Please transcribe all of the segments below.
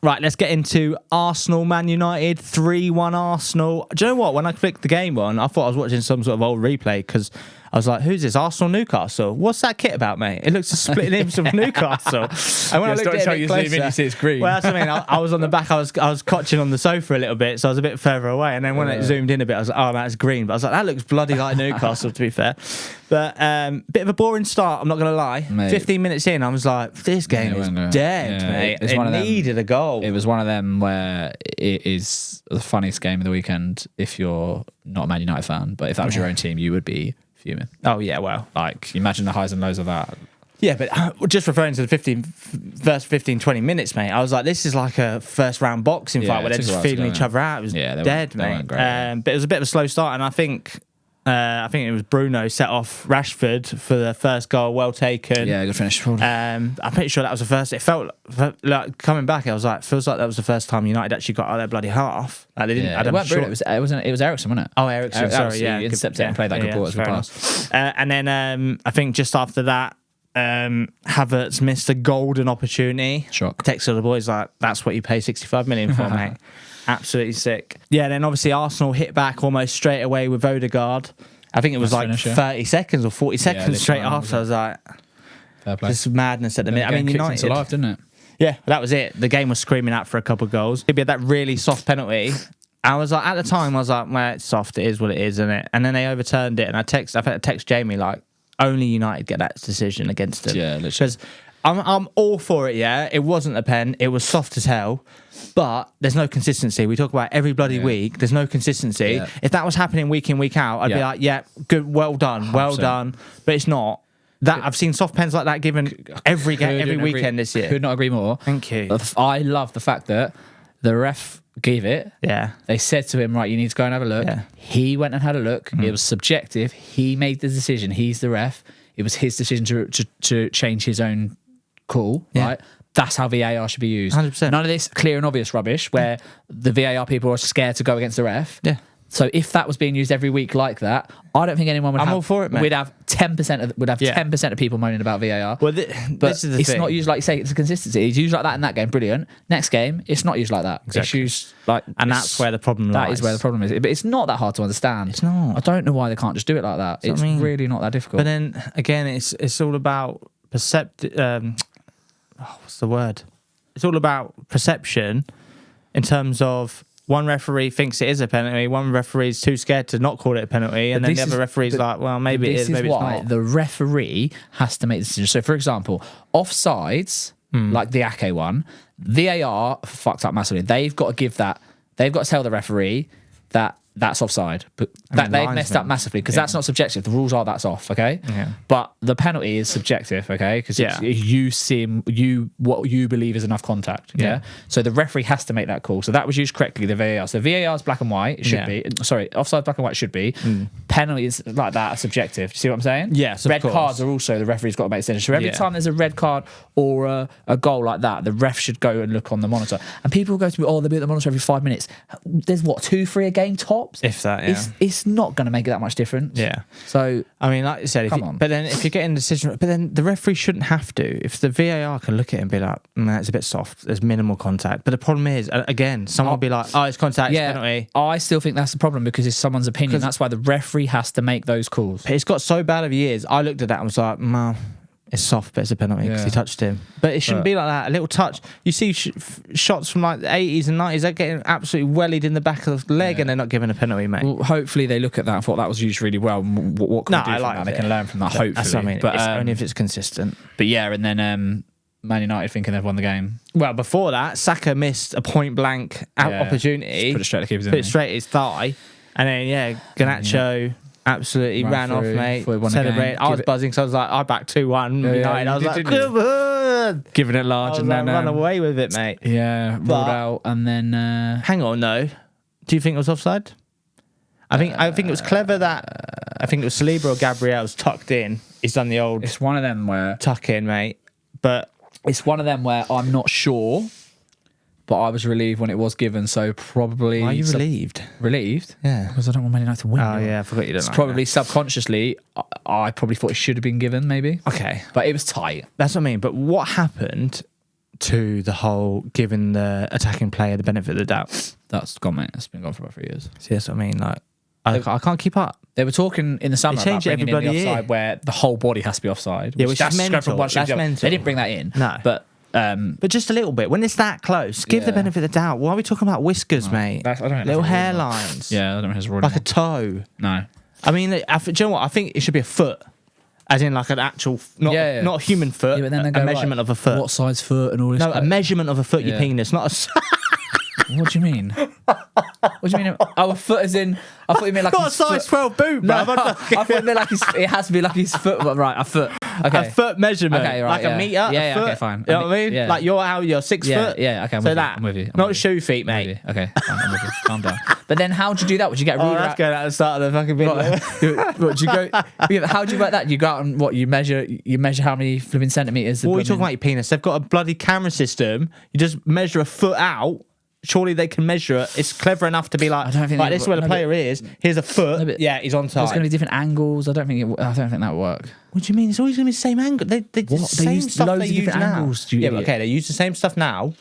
Right, let's get into Arsenal, Man United, 3-1 Arsenal. Do you know what? When I clicked the game on, I thought I was watching some sort of old replay because I was like, who's this? Arsenal, Newcastle? What's that kit about, mate? It looks a split image of Newcastle. And when I looked at it a bit closer, you see it's green. well, that's what I mean. I was on the back. I was cotching on the sofa a little bit, so I was a bit further away. And then when it zoomed in a bit, I was like, oh, that's green. But I was like, that looks bloody like Newcastle, to be fair. But bit of a boring start, I'm not going to lie. Mate, 15 minutes in, I was like, this game is dead, mate. It needed a goal. It was one of them where it is the funniest game of the weekend if you're not a Man United fan. But if that was your own team, you would be fuming. Oh, yeah, well. Like, imagine the highs and lows of that. Yeah, but just referring to the first 15, 20 minutes, mate, I was like, this is like a first round boxing fight where they're just feeling each other out. It was dead, mate. Great, but it was a bit of a slow start, and I think it was Bruno set off Rashford for the first goal, well taken. Yeah, good finish. I'm pretty sure that was the first. It felt like coming back. I was like, feels like that was the first time United actually got out of their bloody half. Like they didn't. Yeah, it weren't Bruno. It was Ericsson, wasn't it? Oh, Ericsson. Sorry, yeah, intercepted and played that good ball as we passed. And then I think just after that, Havertz missed a golden opportunity. Shock. Texted the boys like, that's what you pay 65 million for, mate. Absolutely sick. Yeah, then obviously Arsenal hit back almost straight away with Odegaard. I think it was like 30 seconds or 40 seconds straight after. I was like, just madness at the minute. I mean, United alive, didn't it? Yeah, that was it. The game was screaming out for a couple of goals. Maybe that really soft penalty. I was like, at the time, I was like, well, it's soft. It is what it is, isn't it? And then they overturned it. And I text Jamie like, only United get that decision against them. Yeah, literally. Because I'm all for it, yeah. It wasn't a pen. It was soft as hell. But there's no consistency. We talk about every bloody week. There's no consistency. Yeah. If that was happening week in, week out, I'd be like, yeah, good, well done, 100%. Well done. But it's not. That I've seen soft pens like that given every weekend this year. Could not agree more. Thank you. I love the fact that the ref gave it. Yeah. They said to him, right, you need to go and have a look. Yeah. He went and had a look. It was subjective. He made the decision. He's the ref. It was his decision to change his own call, right? That's how VAR should be used. 100%. None of this clear and obvious rubbish where the VAR people are scared to go against the ref. Yeah. So if that was being used every week like that, I don't think anyone would I'm all for it, mate. We'd have 10% of people moaning about VAR. Well, but this is the it's thing. not used like you say. It's a consistency. It's used like that in that game. Brilliant. Next game, it's not used like that. Exactly. It's used like, and that's where the problem lies. That is where the problem is. But it's not that hard to understand. It's not. I don't know why they can't just do it like that. It's really not that difficult. But then again, it's all about what's the word? It's all about perception in terms of one referee thinks it is a penalty, one referee's too scared to not call it a penalty, and then the other referee's like, well, maybe it is, maybe it's not. The referee has to make the decision. So, for example, offsides, like the Ake one, VAR fucked up massively. They've got to tell the referee that that's offside, but they've messed up massively because that's not subjective. The rules are that's off, okay? Yeah. But the penalty is subjective, okay? Because what you believe is enough contact, yeah? So the referee has to make that call. So that was used correctly, the VAR. So VAR is black and white. It should be. Sorry, offside black and white should be. Penalties like that are subjective. Do you see what I'm saying? Yes, of course. Red cards are also the referee's got to make a decision. So every time there's a red card or a goal like that, the ref should go and look on the monitor. And people go to me, they'll be at the monitor every 5 minutes. There's 2-3 a game top. If that, yeah. It's not going to make that much difference. Yeah. So, I mean, like you said, but then if you're getting a decision, but then the referee shouldn't have to. If the VAR can look at it and be like, it's a bit soft, there's minimal contact. But the problem is, again, someone will be like, it's contact, it's penalty. I still think that's the problem because it's someone's opinion. That's why the referee has to make those calls. It's got so bad over years. I looked at that and was like, it's soft, but it's a penalty because he touched him. But it shouldn't be like that. A little touch. You see shots from like the 80s and 90s, they're getting absolutely wellied in the back of the leg and they're not giving a penalty, mate. Well, hopefully they look at that and thought that was used really well. What can we do from that? They can learn from that, hopefully. That's what I mean. But only if it's consistent. But yeah, and then Man United thinking they've won the game. Well, before that, Saka missed a point-blank opportunity. Put it straight to keepers, put it straight at his thigh. And then, Garnacho... absolutely ran off, mate. Celebrate. I was buzzing, so I was like, I backed 2-1 United. I was like, come on, giving it large, and then run away with it, mate. Yeah, rolled out, and then hang on, no. Do you think it was offside? I think it was clever that I think it was Saliba or Gabriel's tucked in. He's done the old. It's one of them where tuck in, mate. But it's one of them where I'm not sure. But I was relieved when it was given, so probably... Why are you relieved? Relieved? Yeah. Because I don't want Man United to win. Oh, yeah, I forgot you don't like probably subconsciously, I probably thought it should have been given, maybe. Okay. But it was tight. That's what I mean. But what happened to the whole giving the attacking player the benefit of the doubt. That's gone, mate. That's been gone for about 3 years. See, that's what I mean. Like, I can't keep up. They were talking in the summer about bringing in the offside where the whole body has to be offside. Yeah, which is mental. That's mental. They didn't bring that in. No. But just a little bit. When it's that close, give the benefit of the doubt. Why are we talking about whiskers, mate? I don't know. Little hairlines. Yeah, I don't know. It's like a toe. No. I mean, do you know what? I think it should be a foot. As in like an actual, not a human foot, but then they go, a measurement of a foot. What size foot and all this? No, a measurement of a foot, your penis, not a... What do you mean? What do you mean? Oh, a foot as in... I thought you meant like not a size 12 boob, no, I thought you meant like it has to be like his foot. Right, a foot. Okay. A foot measurement. Okay, right, like a metre, yeah, a foot. Okay, fine. You know what I mean? Yeah. Like you're 6 foot. Yeah, okay, I'm with you. Not shoe feet, mate. Okay, fine, I'm with you. Calm down. But then how'd you do that? Would you get a ruler that's going at the start of the fucking video. What, do you go... How'd you work that? You go out and what? You measure how many flipping centimetres? What are you talking about, your penis? They've got a bloody camera system. You just measure a foot out. Surely they can measure it. It's clever enough to be like, right, this is where the player is. Here's a foot. Yeah, he's on side. There's going to be different angles. I don't think that would work. What do you mean? It's always going to be the same angle. They the same use stuff loads they of use different now. angles, Yeah, but okay, they use the same stuff now.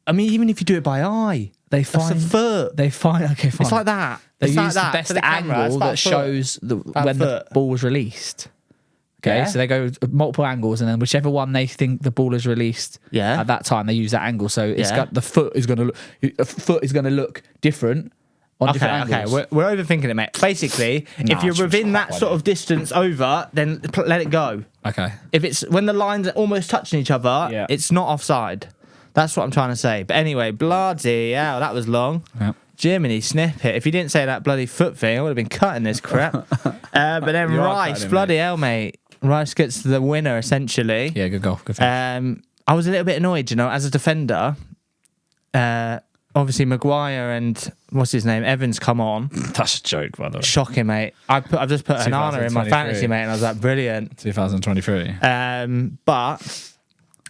I mean, even if you do it by eye, that's a foot. They find okay, fine. It's like that. They it's use like the best for the camera, angle that shows when the ball was released. Okay, Yeah. so they go multiple angles, and then whichever one they think the ball is released at that time, they use that angle. So it's got the foot is going to look. A foot is going to look different on different angles. Okay, we're overthinking it, mate. Basically, if you're within that sort of distance over, then let it go. Okay. If it's when the lines are almost touching each other, it's not offside. That's what I'm trying to say. But anyway, bloody hell, that was long. Yep. Jiminy snippet. If you didn't say that bloody foot thing, I would have been cutting this crap. But then Rice, bloody hell, mate. Rice gets the winner, essentially. Yeah, good goal. Good finish. I was a little bit annoyed, as a defender. Obviously, Maguire and, what's his name, Evans come on. That's a joke, by the way. Shocking, mate. I've just put Onana in my fantasy, mate, and I was like, brilliant. 2023. But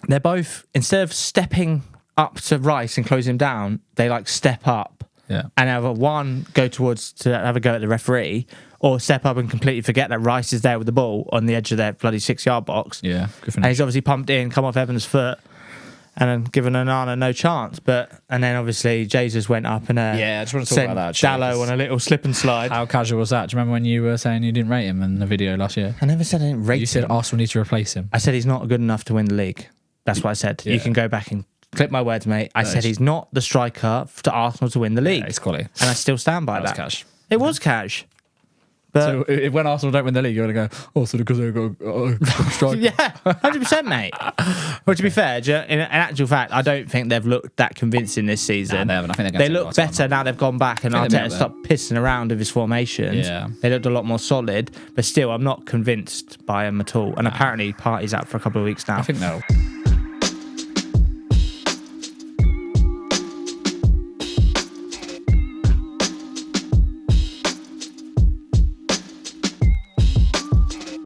they're both, instead of stepping up to Rice and close him down, they like step up and have one go towards to have a go at the referee, or step up and completely forget that Rice is there with the ball on the edge of their bloody 6-yard box. Yeah, good finish. And he's obviously pumped in, come off Evans' foot, and then given Onana no chance. And then obviously Jesus went up and I just want to talk about that. Dallo on a little slip and slide. How casual was that? Do you remember when you were saying you didn't rate him in the video last year? I never said I didn't rate him. You said Arsenal need to replace him. I said he's not good enough to win the league. That's what I said. You can go back and clip my words, mate. I said he's not the striker to Arsenal to win the league. Yeah, it's quality. And I still stand by that. Was cash. It was cash. But so when Arsenal don't win the league, you're going to go, oh, so because they've got a striker. Yeah, 100%, mate. Well, to be fair, in actual fact, I don't think they've looked that convincing this season. Nah, they haven't. I think they look better now they've gone back and Arteta stopped pissing around with his formations. Yeah. They looked a lot more solid, but still, I'm not convinced by him at all. And apparently, Partey's out for a couple of weeks now. I think they'll...